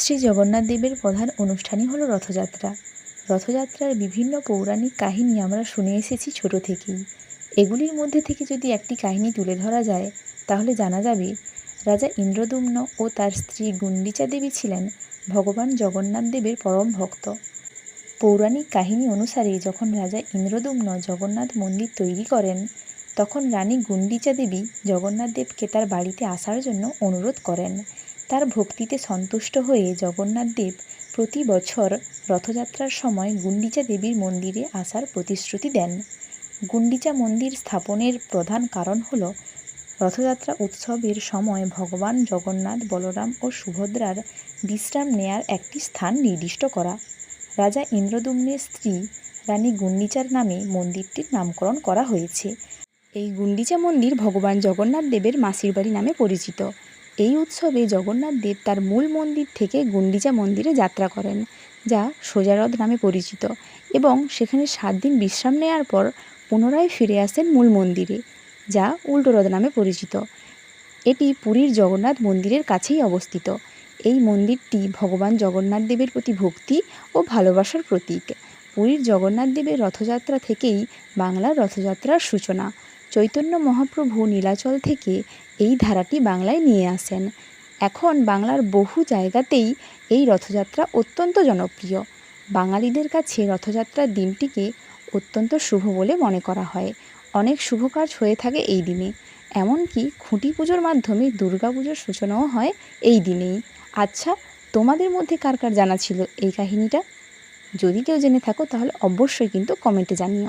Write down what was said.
শ্রী জগন্নাথ দেবের প্রধান অনুষ্ঠানই হলো রথযাত্রা। রথযাত্রার বিভিন্ন পৌরাণিক কাহিনী আমরা শুনে এসেছি ছোট থেকেই। এগুলির মধ্যে থেকে যদি একটি কাহিনী তুলে ধরা যায় তাহলে জানা যাবে রাজা ইন্দ্রদ্যুম্ন ও তার স্ত্রী গুণ্ডিচা দেবী ছিলেন ভগবান জগন্নাথ দেবের পরম ভক্ত। পৌরাণিক কাহিনী অনুসারে যখন রাজা ইন্দ্রদ্যুম্ন জগন্নাথ মন্দির তৈরি করেন তখন রানী গুণ্ডিচা দেবী জগন্নাথ দেবকে তার বাড়িতে আসার জন্য অনুরোধ করেন। তার ভক্তিতে সন্তুষ্ট হয়ে জগন্নাথ দেব প্রতি বছর রথযাত্রার সময় গুণ্ডিচা দেবীর মন্দিরে আসার প্রতিশ্রুতি দেন। গুণ্ডিচা মন্দির স্থাপনের প্রধান কারণ হল রথযাত্রা উৎসবের সময় ভগবান জগন্নাথ, বলরাম ও সুভদ্রার বিশ্রাম নেয়ার একটি স্থান নির্দিষ্ট করা। রাজা ইন্দ্রদ্যুম্নের স্ত্রী রানী গুণ্ডিচার নামে মন্দিরটির নামকরণ করা হয়েছে। এই গুণ্ডিচা মন্দির ভগবান জগন্নাথ দেবের মাসির বাড়ি নামে পরিচিত। এই উৎসবে জগন্নাথ দেব তার মূল মন্দির থেকে গুণ্ডিচা মন্দিরে যাত্রা করেন, যা সোজারথ নামে পরিচিত, এবং সেখানে 7 দিন বিশ্রাম নেওয়ার পর পুনরায় ফিরে আসেন মূল মন্দিরে, যা উল্টোরথ নামে পরিচিত। এটি পুরীর জগন্নাথ মন্দিরের কাছেই অবস্থিত। এই মন্দিরটি ভগবান জগন্নাথ দেবের প্রতি ভক্তি ও ভালোবাসার প্রতীক। পুরীর জগন্নাথ দেবের রথযাত্রা থেকেই বাংলার রথযাত্রার সূচনা। চৈতন্য মহাপ্রভু নীলাচল থেকে এই ধারাটি বাংলায় নিয়ে আসেন। এখন বাংলার বহু জায়গাতেই এই রথযাত্রা অত্যন্ত জনপ্রিয়। বাঙালিদের কাছে রথযাত্রার দিনটিকে অত্যন্ত শুভ বলে মনে করা হয়। অনেক শুভ কাজ হয়ে থাকে এই দিনে। এমনকি খুঁটি পুজোর মাধ্যমে দুর্গা পুজোর সূচনাও হয় এই দিনেই। আচ্ছা, তোমাদের মধ্যে কার কার জানা ছিল এই কাহিনীটা? যদি কেউ জেনে থাকো তাহলে অবশ্যই কিন্তু কমেন্টে জানিও।